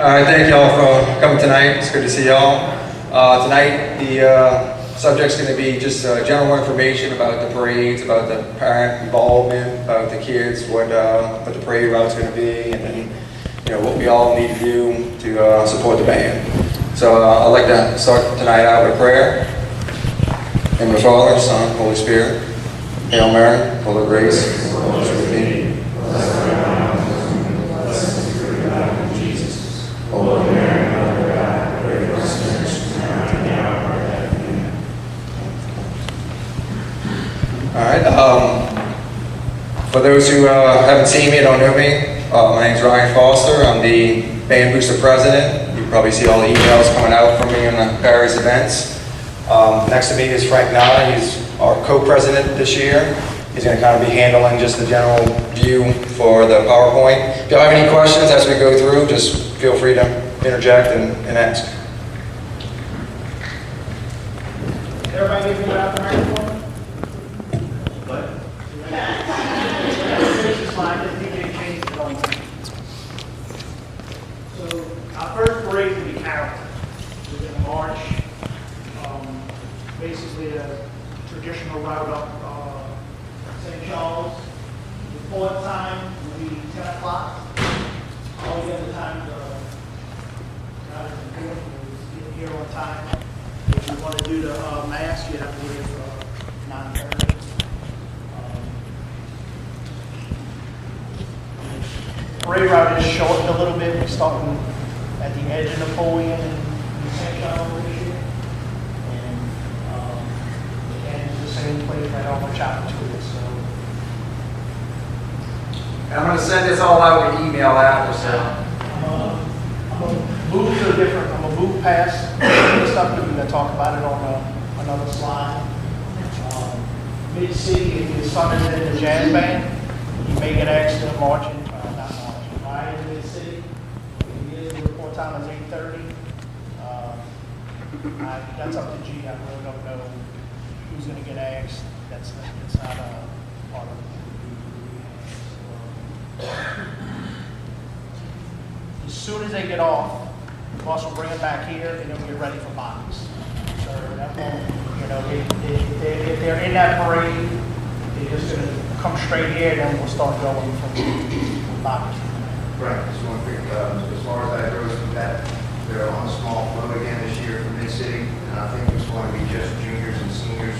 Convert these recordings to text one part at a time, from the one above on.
All right, thank y'all for coming tonight. It's good to see y'all. Tonight, the subject's going to be just general information about the parades, about the parent involvement, about the kids, what the parade route's going to be, and then what we all need to do to support the band. So I'd like to start tonight out with prayer. In the Father, Son, Holy Spirit. Hail Mary, full of grace, the Lord is with thee. Alright, for those who haven't seen me, don't know me, my name's Ryan Foster. I'm the band booster president. You probably see all the emails coming out from me on the various events. Next to me is Frank Nada. He's our co-president this year. He's going to kind of be handling just the general view for the PowerPoint. If you have any questions as we go through, just feel free to interject and ask. Everybody give me out the microphone? So our first parade will be Carrollton. We're going to march basically a traditional route up St. Charles. The report time will be 10 o'clock. All the other times not as important as getting here on time. If you want to do the mass, you have to wait for 9:30. Parade route is shortened a little bit. We're starting at the edge of Napoleon and St. Charles this year. And it's the same place right off of Chapter 2. And I'm going to send this all out in email after, so. Booths are different. I'm a booth pass. This stuff we're going to talk about it on another slide. Mid-city, if your son is in the jazz band, you may get asked to marching. Right in Mid-City. The report time is 8:30. That's up to G. I really don't know who's going to get asked. It's not a part of it. As soon as they get off, the bus will bring them back here, and then we'll get ready for box. So that won't, if they're in that parade, they're just going to come straight here, and then we'll start going from box. Right, just one quick, as far as that goes with that, they're on a small float again this year from Mid-City, and I think it's going to be just juniors and seniors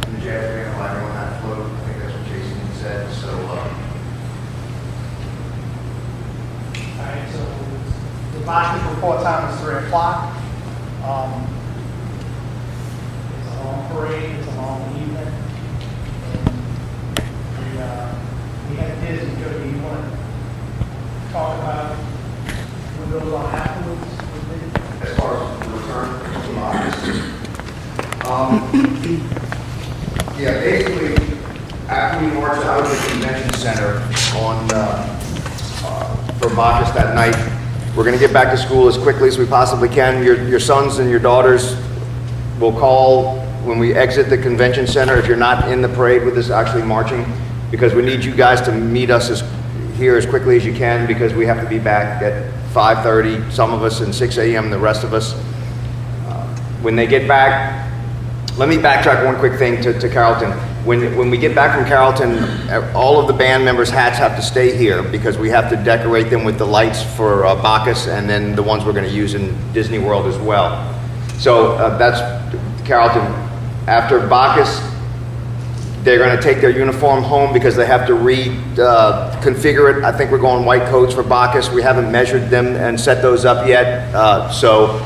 in the jazz band riding on that float. I think that's what Jason said, so. Alright, so the box's report time is 3 o'clock. It's a long parade, it's a long evening. And we had Disney, Jody, you want to talk about what goes on afterwards? As far as the return to Bacchus, yeah, basically, after we march out of the convention center on for Bacchus that night, we're going to get back to school as quickly as we possibly can. Your sons and your daughters will call when we exit the convention center if you're not in the parade with us actually marching, because we need you guys to meet us here as quickly as you can, because we have to be back at 5:30, some of us, and 6 a.m., the rest of us. When they get back, let me backtrack one quick thing to Carrollton. When we get back from Carrollton, all of the band members' hats have to stay here because we have to decorate them with the lights for Bacchus and then the ones we're going to use in Disney World as well. So that's Carrollton. After Bacchus, they're going to take their uniform home because they have to reconfigure it. I think we're going white coats for Bacchus. We haven't measured them and set those up yet. So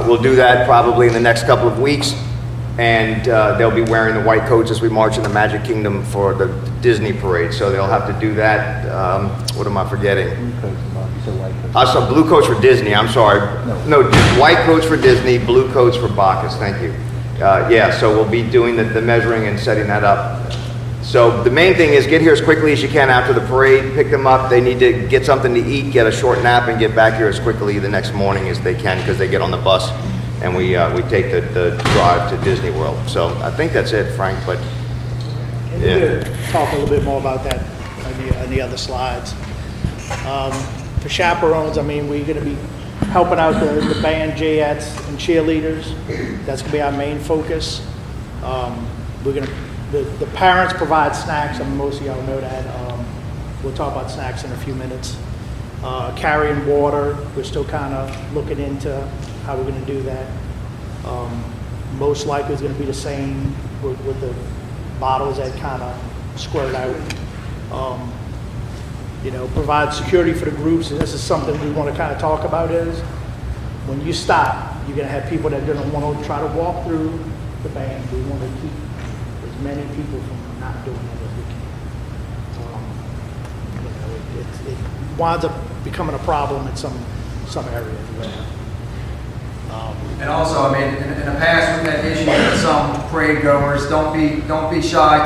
we'll do that probably in the next couple of weeks. And they'll be wearing the white coats as we march in the Magic Kingdom for the Disney parade. So they'll have to do that. What am I forgetting? So blue coats for Disney, I'm sorry. No, white coats for Disney, blue coats for Bacchus, thank you. Yeah, so we'll be doing the measuring and setting that up. So the main thing is get here as quickly as you can after the parade, pick them up. They need to get something to eat, get a short nap, and get back here as quickly the next morning as they can because they get on the bus and we take the drive to Disney World. So I think that's it, Frank, but yeah. We're going to talk a little bit more about that on the other slides. For chaperones, I mean, we're going to be helping out the band, Jayettes, and cheerleaders. That's gonna be our main focus. The parents provide snacks, and most of y'all know that. We'll talk about snacks in a few minutes. Carrying water, we're still kind of looking into how we're gonna do that. Most likely it's gonna be the same with the bottles that kind of squirt out. Provide security for the groups, and this is something we want to kind of talk about is, when you stop, you're going to have people that are going to want to try to walk through the band. We want to keep as many people from not doing it as we can. It winds up becoming a problem in some areas. And also, I mean, in the past, we've had issues with some parade goers. Don't be shy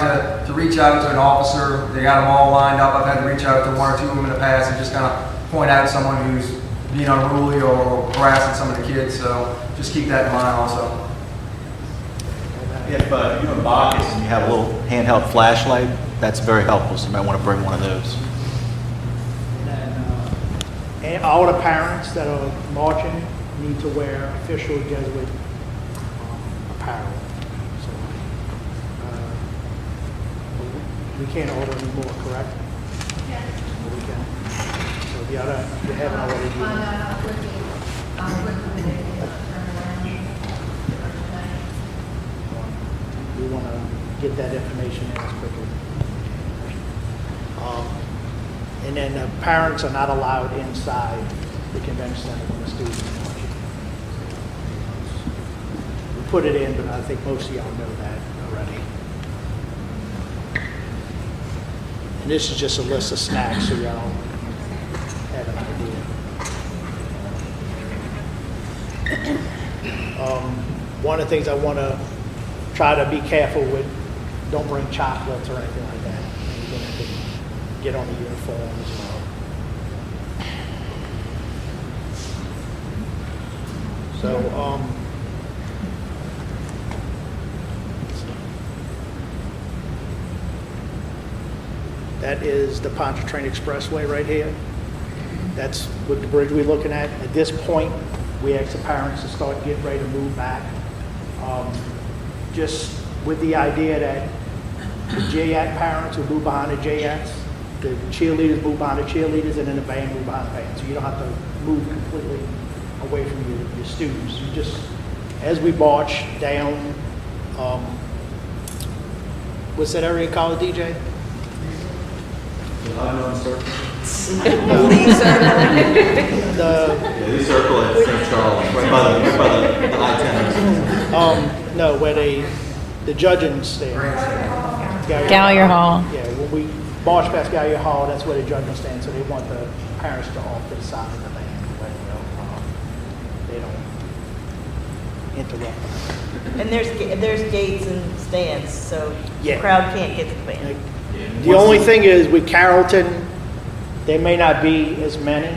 to reach out to an officer. They got them all lined up. I've had to reach out to one or two of them in the past and just kind of point out someone who's being unruly or harassing some of the kids. So just keep that in mind also. If you're in Bacchus and you have a little handheld flashlight, that's very helpful, so you might want to bring one of those. And all the parents that are marching need to wear official Jesuit apparel. So, we can't order any more, correct? Yes. We can. So you haven't already. We want to get that information in as quickly. And then the parents are not allowed inside the convention center when the students are marching. We put it in, but I think most of y'all know that already. And this is just a list of snacks so y'all have an idea. One of the things I want to try to be careful with, don't bring chocolates or anything like that. You're going to have to get on the uniform as well. So, that is the Pontchartrain Expressway right here. That's what the bridge we're looking at. At this point, we ask the parents to start getting ready to move back. Just with the idea that the JAT parents will move behind the JATs, the cheerleaders move behind the cheerleaders, and then the band move behind the band. So you don't have to move completely away from your students. You just, as we march down, what's that area called, DJ? The unknown circle? Lee Circle. Lee Circle at St. Charles, right by the I-10. No, where the judging stand. Gallier Hall. Yeah, when we march past Gallier Hall, that's where the judging stand, so they want the parents to off to the side of the band, where they don't interrupt. And there's gates and stands, so Yeah. the crowd can't get to the band. The only thing is with Carrollton, there may not be as many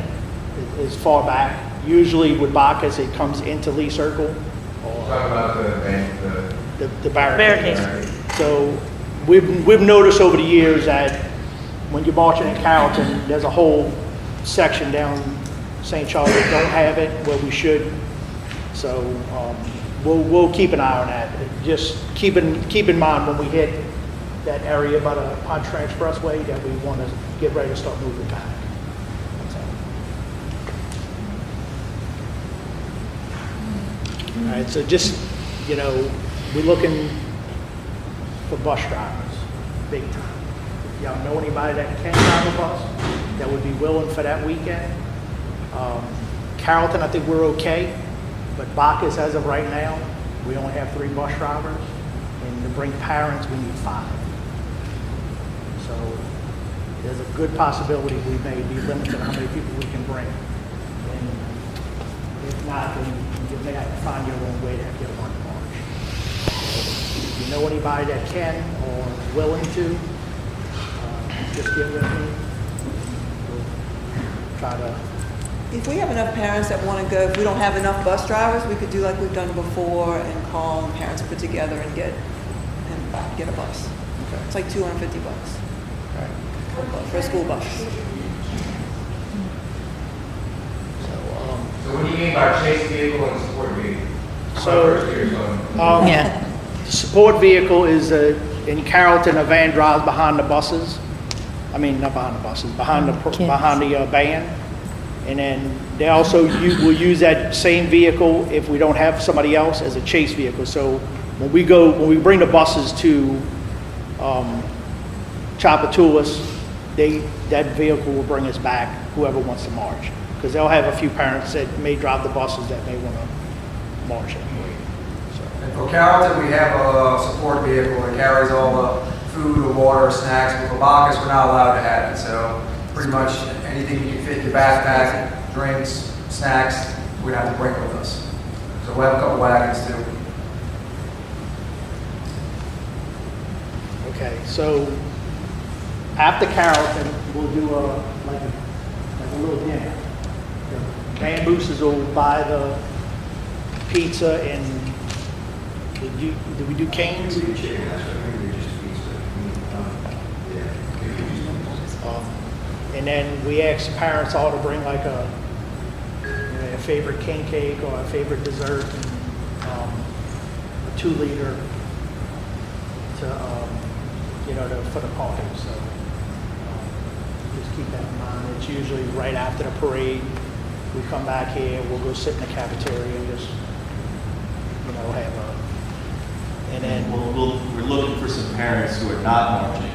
as far back. Usually with Bacchus, it comes into Lee Circle or Talk about the barricades. Barricades. So we've noticed over the years that when you're marching in Carrollton, there's a whole section down St. Charles that don't have it where we should. So we'll keep an eye on that. Just keep in mind when we hit that area by the Pontchartrain Expressway that we want to get ready to start moving back. All right, so just, we're looking for bus drivers, big time. If y'all know anybody that can drive a bus, that would be willing for that weekend. Carrollton, I think we're okay, but Bacchus, as of right now, we only have 3 bus drivers, and to bring parents, we need 5. So there's a good possibility we may be limited on how many people we can bring. And if not, then you may have to find your own way to get one march. If you know anybody that can or willing to, just get with me. We'll try to. If we have enough parents that want to go, if we don't have enough bus drivers, we could do like we've done before and call and parents put together and get a bus. Okay. It's like $250 for a school bus. So, So when you mean by chase vehicle and support vehicle? Yeah. The support vehicle is, in Carrollton, a van drives behind the buses. I mean, not behind the buses, behind the band. And then they also will use that same vehicle if we don't have somebody else as a chase vehicle. So when we bring the buses to Chapatulas, that vehicle will bring us back, whoever wants to march. Because they'll have a few parents that may drive the buses that may want to march anyway. And for Carrollton, we have a support vehicle that carries all the food or water or snacks, but for Bacchus, we're not allowed to have it. So pretty much anything you can fit in your backpack, drinks, snacks, we'd have to bring with us. So we'll have a couple wagons too. Okay, so after Carrollton, we'll do like a little dinner. The band boosters will buy the pizza and did we do canes? And then we ask parents all to bring like a favorite king cake or a favorite dessert, and, a 2-liter for the party. So just keep that in mind. It's usually right after the parade. We come back here, we'll go sit in the cafeteria and just have a. And then We're looking for some parents who are not marching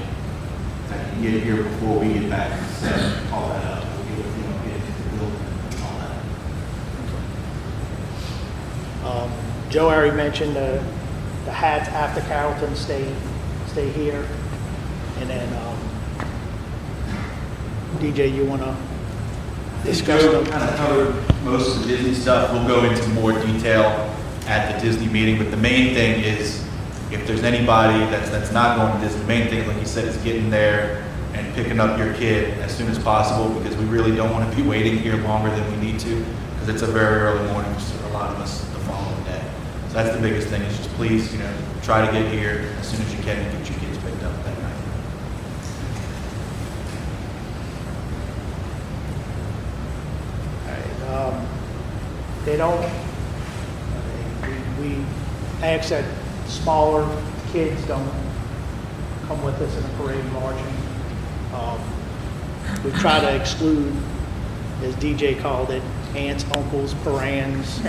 that can get here before we get back and set all that up. We'll get into the building and all that. Joe already mentioned the hats after Carrollton stay here, and then DJ, you want to discuss Joe them? kind of covered most of the Disney stuff. We'll go into more detail at the Disney meeting, but the main thing is if there's anybody that's not going to Disney, the main thing, like you said, is getting there and picking up your kid as soon as possible, because we really don't want to be waiting here longer than we need to, because it's a very early morning for a lot of us the following day. So that's the biggest thing, is just please, try to get here as soon as you can and get your kids picked up that night. They don't. We ask that smaller kids don't come with us in the parade marching. We try to exclude, as DJ called it, aunts, uncles, parents.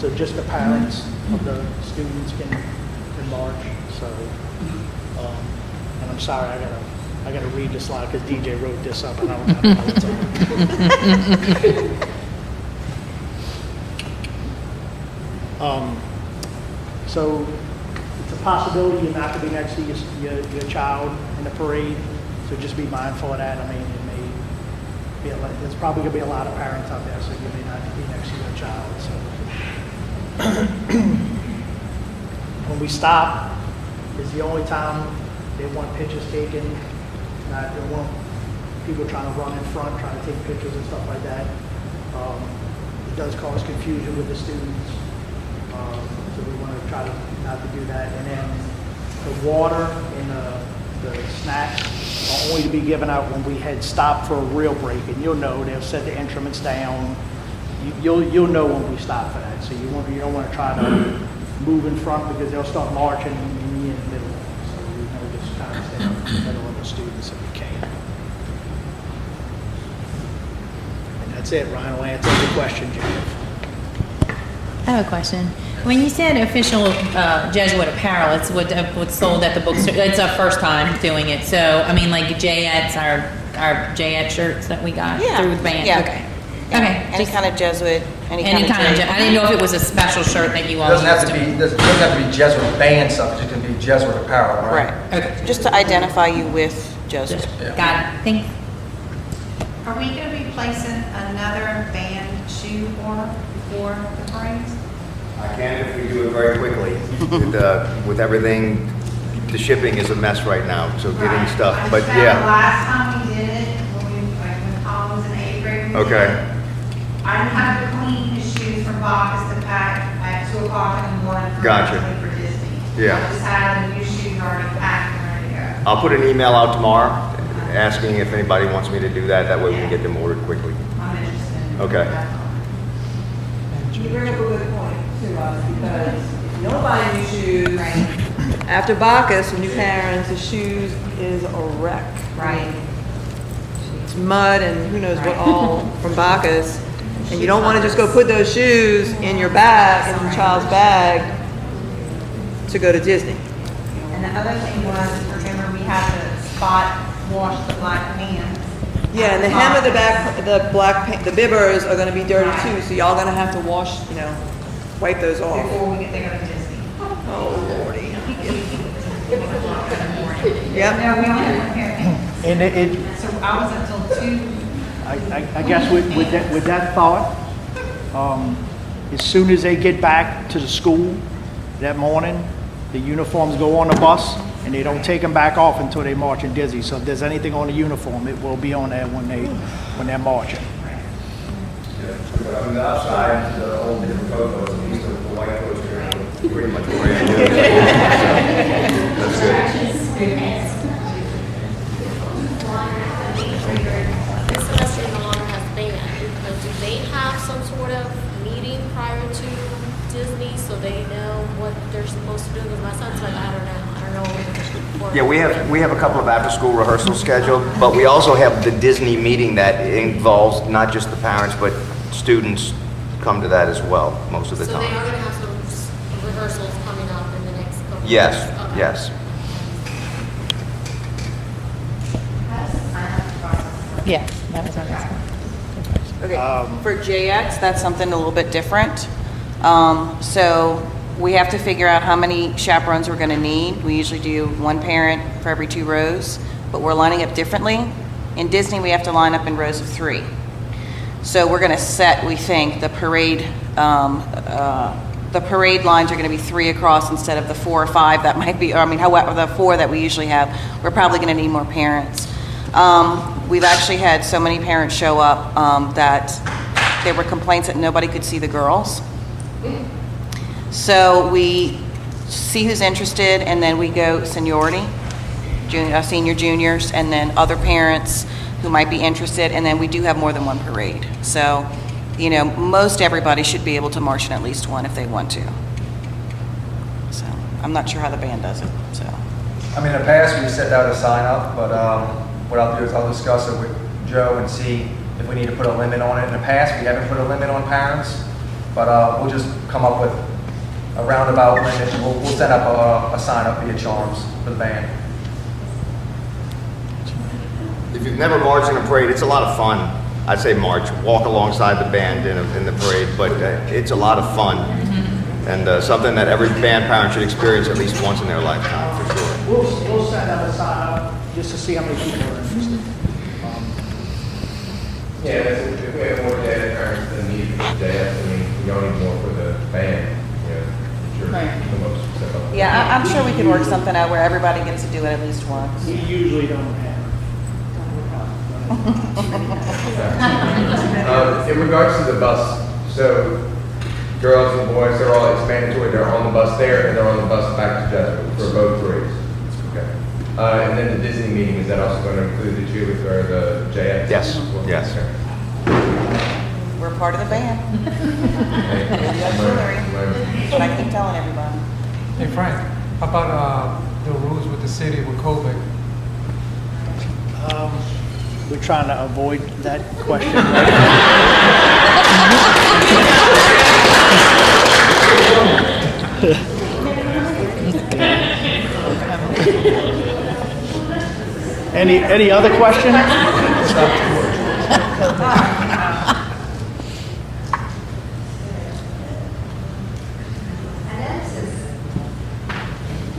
So just the parents of the students can march. So, and I'm sorry, I gotta read this slide because DJ wrote this up and I don't know what's on. So it's a possibility you're not going to be next to your child in the parade, so just be mindful of that. I mean, it may be there's probably going to be a lot of parents out there, so you may not be next to your child. So when we stop, is the only time they want pictures taken. They want people trying to run in front, trying to take pictures and stuff like that. It does cause confusion with the students. So we want to try not to do that. And then the water and the snacks are only to be given out when we had stopped for a real break. And you'll know, they'll set the instruments down. You'll know when we stop for that. So you don't want to try to move in front, because they'll start marching and you're in the middle. So we know just kind of stay in the middle of the students if we can. And that's it. Ryan will answer your question, Jeff. I have a question. When you said official Jesuit apparel, it's what's sold at the bookstore. It's our first time doing it. So, I mean, like Jayette's, our Jayette shirts that we got through the band. Yeah. Okay. Yeah. Okay. Any kind of Jesuit, any kind of I didn't know if it was a special shirt that you It all doesn't have to used be, doesn't have to be Jesuit band stuff, it just can be Jesuit apparel, right? Right. Okay. Just to identify you with Joseph. Yeah. Got it. Thanks. Are we going to be placing another band shoe order before the parades? I can if we do it very quickly. With everything, the shipping is a mess right now, so getting Right. stuff, I but just found yeah. The last time we did it, when Colin was in 8th grade. we did Okay. it. I didn't have to clean his shoes from Bacchus to pack at 2 o'clock in the morning Gotcha. for Disney. Yeah. I just had the new shoes already packed and ready to go. I'll put an email out tomorrow asking if anybody wants me to do that. That way we can get them ordered quickly. I'm interested in Okay. You bring up a good point too, because if you don't buy new shoes, after Bacchus, when you parents, the shoes is a wreck. Right. It's mud and who knows what all from Bacchus. And you don't want to just go put those shoes in your bag, in your child's bag, to go to Disney. And the other thing was, remember, we had to spot wash the black pants. Yeah, and the hem of the back, the black, the bibbers are going to be dirty too, so y'all going to have to wash, wipe those off. Before we get to go to Disney. Oh, Lordy. No, Yep. we only had one pair. And it, So I was until 2. I guess with that thought, as soon as they get back to the school that morning, the uniforms go on the bus, and they don't take them back off until they march in Disney. So if there's anything on the uniform, it will be on there when they're marching. But on the outside, the old different photos, at least the white coats are pretty much wearing. That's good. This semester no longer has band, but do they have some sort of meeting prior to Disney so they know what they're supposed to do? Because my son's like, I don't know. Yeah, we have a couple of after-school rehearsals scheduled, but we also have the Disney meeting that involves not just the parents, but students come to that as well most of the So they time. are going to have some rehearsals coming up in the next couple Yes, of weeks? Okay. yes. Yeah, that was our next one. Okay, for JX, that's something a little bit different. So we have to figure out how many chaperones we're going to need. We usually do one parent for every 2 rows, but we're lining up differently. In Disney, we have to line up in rows of 3. So we're going to set, we think, the parade lines are going to be 3 across instead of the 4 or 5 that might be, however, the 4 that we usually have. We're probably going to need more parents. We've actually had so many parents show up that there were complaints that nobody could see the girls. So we see who's interested, and then we go seniority, senior, juniors, and then other parents who might be interested, and then we do have more than one parade. So, most everybody should be able to march in at least one if they want to. So, I'm not sure how the band does it, so. I mean, in the past, we set out a sign up, but what I'll do is I'll discuss it with Joe and see if we need to put a limit on it. In the past, we haven't put a limit on parents, but we'll just come up with a roundabout limit. We'll set up a sign up via charms for the band. If you've never marched in a parade, it's a lot of fun. I'd say march, walk alongside the band in the parade, but it's a lot of fun. And something that every band parent should experience at least once in their lifetime, for sure. We'll send out a sign up just to see how many people are interested. Yeah, if we have more data parents than need for the data, we don't need more for the band, sure. Right. The most step up. Yeah, I'm sure we could work something out where everybody gets to do it at least once. We usually don't have. In regards to the bus, so girls and boys, they're all, it's mandatory, they're on the bus there and they're on the bus back to Jesuit for both grades. Okay. And then the Disney meeting, is that also going to include the Jewish or the JX? Yes, yes. We're part of the band. That's what I keep telling everybody. Hey Frank, how about the rules with the city with COVID? We're trying to avoid that question. Any other questions?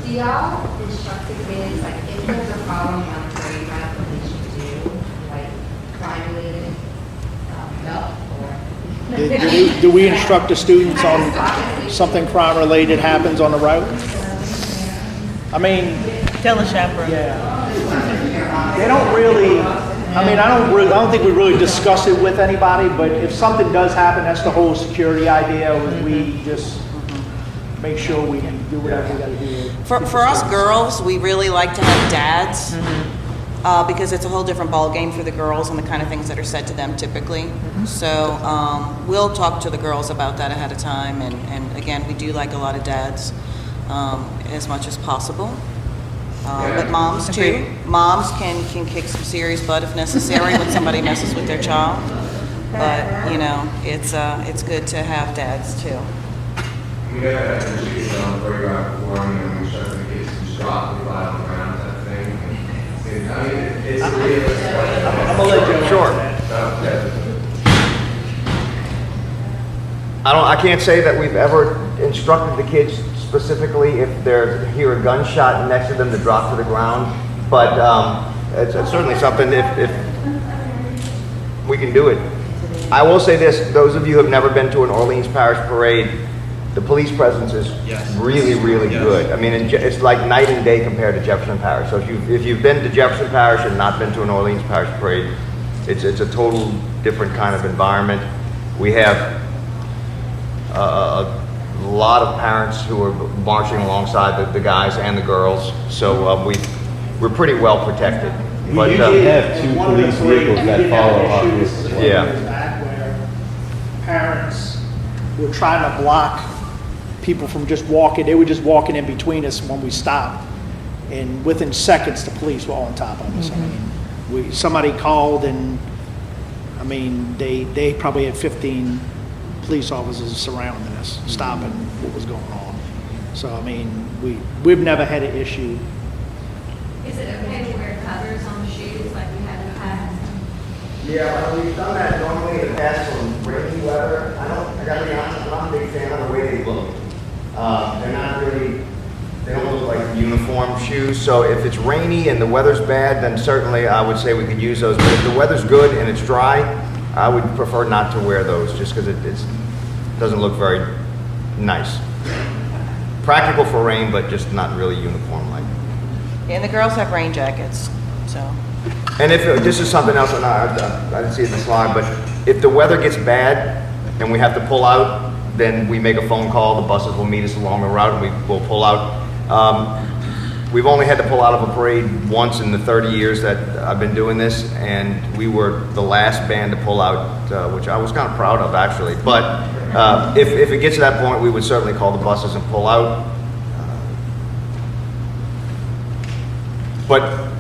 Do y'all instruct the kids, like, if there's a problem on the grade route, what they should do, like, crime related, or? Do we instruct the students on something crime related happens on the route? I mean, Tell the chaperone. yeah. They don't really, I don't think we really discuss it with anybody, but if something does happen, that's the whole security idea, is we just make sure we do whatever we gotta do. For us girls, we really like to have dads because it's a whole different ballgame for the girls and the kind of things that are said to them typically. So we'll talk to the girls about that ahead of time, and again, we do like a lot of dads as much as possible. But moms too. Moms can kick some serious butt if necessary when somebody messes with their child. But you know, it's good to have dads too. We never had to shoot it on the playground before, and we shut the kids and just drop the fly on the ground type of thing. I mean, it's realistic. I'm gonna let you. Sure. I can't say that we've ever instructed the kids specifically if they hear a gunshot next to them to drop to the ground, but it's certainly something if we can do it. I will say this, those of you who have never been to an Orleans Parish parade, the police presence is really, really good. I mean, it's like night and day compared to Jefferson Parish. So if you've been to Jefferson Parish and not been to an Orleans Parish parade, it's a total different kind of environment. We have a lot of parents who are marching alongside the guys and the girls, so we're pretty well protected. But have two police vehicles that follow our vehicles. Yeah. Where parents were trying to block people from just walking. They were just walking in between us when we stopped, and within seconds, the police were on top of us. I mean, somebody called, and I mean, they probably had 15 police officers surrounding us, stopping what was going on. So I mean, we've never had an issue. Is it okay to wear covers on the shoes like we have in the past? Yeah, we've done that normally in the past on rainy weather. I gotta be honest, I'm not a big fan of the way they look. They don't look like uniform shoes. So if it's rainy and the weather's bad, then certainly I would say we could use those. But if the weather's good and it's dry, I would prefer not to wear those just because it doesn't look very nice. Practical for rain, but just not really uniform-like. And the girls have rain jackets, so. And if this is something else, and I didn't see it in the slide, but if the weather gets bad and we have to pull out, then we make a phone call. The buses will meet us along the route, and we will pull out. We've only had to pull out of a parade once in the 30 years that I've been doing this, and we were the last band to pull out, which I was kind of proud of actually. But if it gets to that point, we would certainly call the buses and pull out. But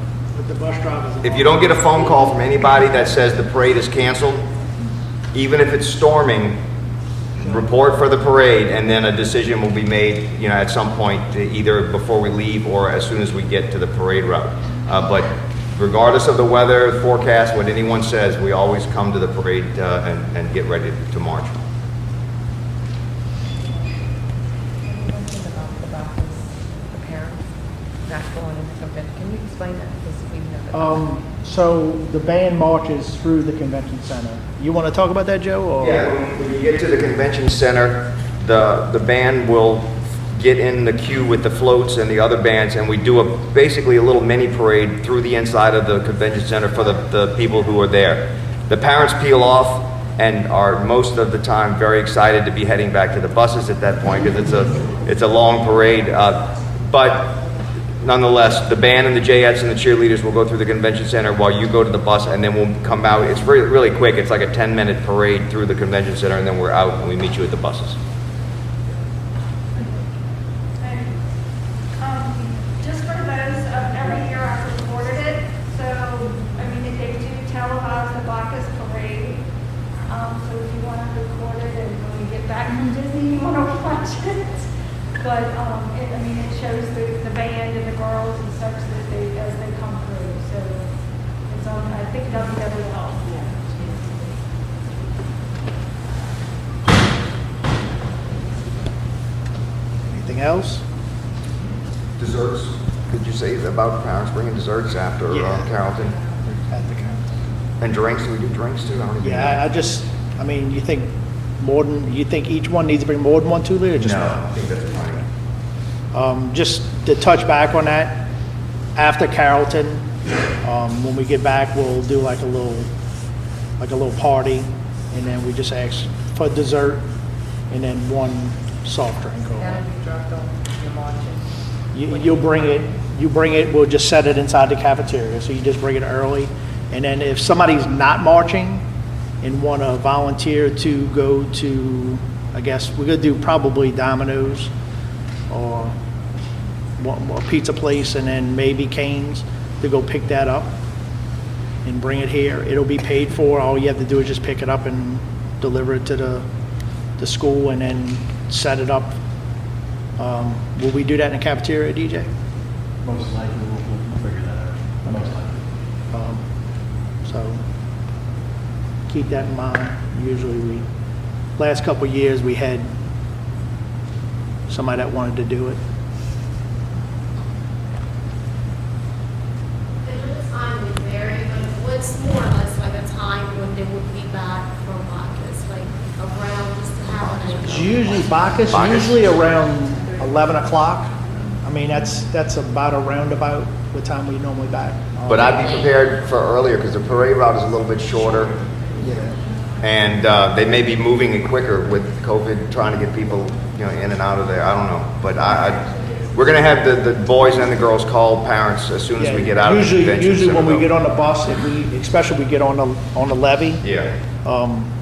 The bus drivers. if you don't get a phone call from anybody that says the parade is canceled, even if it's storming, report for the parade, and then a decision will be made, you know, at some point, either before we leave or as soon as we get to the parade route. But regardless of the weather forecast, what anyone says, we always come to the parade and get ready to march. The parents not going into convention. Can you explain that? Because we've never. So the band marches through the convention center. You want to talk about that, Joe? Or? Yeah, when you get to the convention center, the band will get in the queue with the floats and the other bands, and we do basically a little mini parade through the inside of the convention center for the people who are there. The parents peel off and are most of the time very excited to be heading back to the buses at that point because it's a long parade. But nonetheless, the band and the Jayettes and the cheerleaders will go through the convention center while you go to the bus, and then we'll come out. It's really, really quick. It's like a 10-minute parade through the convention center, and then we're out and we meet you at the buses. Just for those, every year I've recorded it, so, I mean, they do televise the Bacchus Parade. So if you want to record it and when we get back from Disney, you want to watch it. But, I mean, it shows the band and the girls and such that as they come through. So it's on, I think, WWL. Anything else? Desserts. Could you say about parents bringing desserts after Carrollton? At the Carrollton. And drinks? Do we do drinks too? I don't even know. I mean, you think each one needs to bring more than 1 2-liter? Just No, one? I think that's fine. Just to touch back on that, after Carrollton, when we get back, we'll do like a little party, and then we just ask for dessert, and then one soft drink. That'll be dropped off in the margin. You'll bring it you bring it, we'll just set it inside the cafeteria, so you just bring it early. And then if somebody's not marching and want to volunteer to go to, I guess, we're going to do probably Domino's or a pizza place, and then maybe Cane's, to go pick that up and bring it here. It'll be paid for. All you have to do is just pick it up and deliver it to the school and then set it up. Will we do that in the cafeteria, DJ? Most likely, we'll figure that out. Most likely. So keep that in mind. Usually last couple of years, we had somebody that wanted to do it. The time would vary, but what's more or less like a time when they would be back from Bacchus, like around just to have an It's usually Bacchus, usually around 11 o'clock. I mean, that's about around about the time we normally back. But I'd be prepared for earlier, because the parade route is a little bit shorter. Yeah. And they may be moving it quicker with COVID, trying to get people, in and out of there. I don't know. But we're going to have the boys and the girls call parents as soon as we get out of the convention Usually center, when we though. get on the bus, especially we get on the levee, Yeah.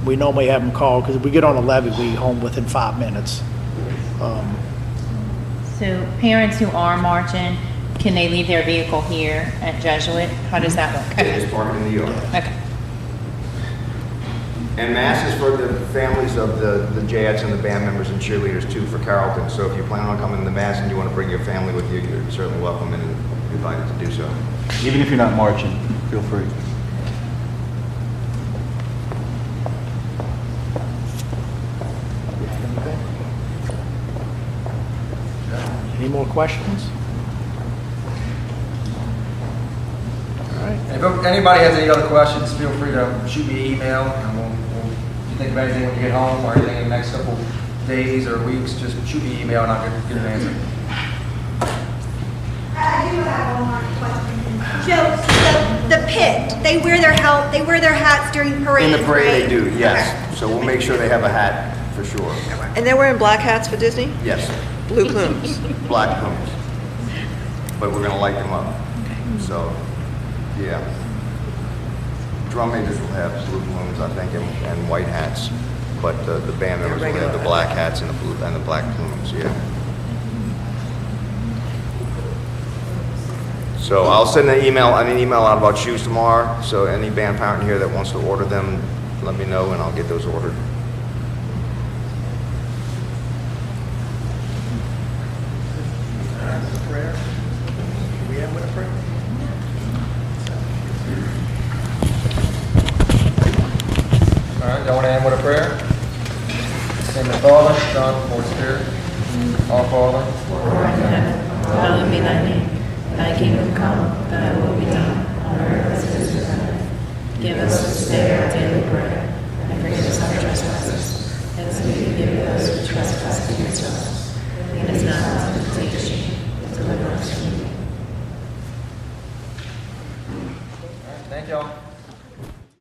we normally have them call, because if we get on the levee, we home within 5 minutes. So parents who are marching, can they leave their vehicle here at Jesuit? How does that work? They just park it in the yard. Okay. And mass is for the families of the Jayettes and the band members and cheerleaders too for Carrollton. So if you plan on coming to the mass and you want to bring your family with you, you're certainly welcome and invited to do so. Even if you're not marching, feel free. Any more questions? All right. And if anybody has any other questions, feel free to shoot me an email, and if you think of anything when you get home or anything in the next couple days or weeks, just shoot me an email and I'll get an answer. I do have one more question. Joe, the pit, they wear their hats during parades, In the parade, right? they do, yes. So we'll make sure they have a hat for sure. And they're wearing black hats for Disney? Yes, Blue plumes. black plumes. But we're gonna light them up. So, yeah. Drum majors will have blue plumes, I think, and white hats. But the band members will have the black hats and the black plumes, yeah. So I'll send an email out about shoes tomorrow. So any band parent here that wants to order them, let me know and I'll get those ordered. Prayer. Can we end with a prayer? All right, y'all want to end with a prayer? In the Father, Son, Holy Spirit. Our Father. Hallowed be thy name. Thy kingdom come, thy will be done, on earth as it is in heaven. Give us this day our daily bread, and forgive us our trespasses, as we forgive those who trespass against us.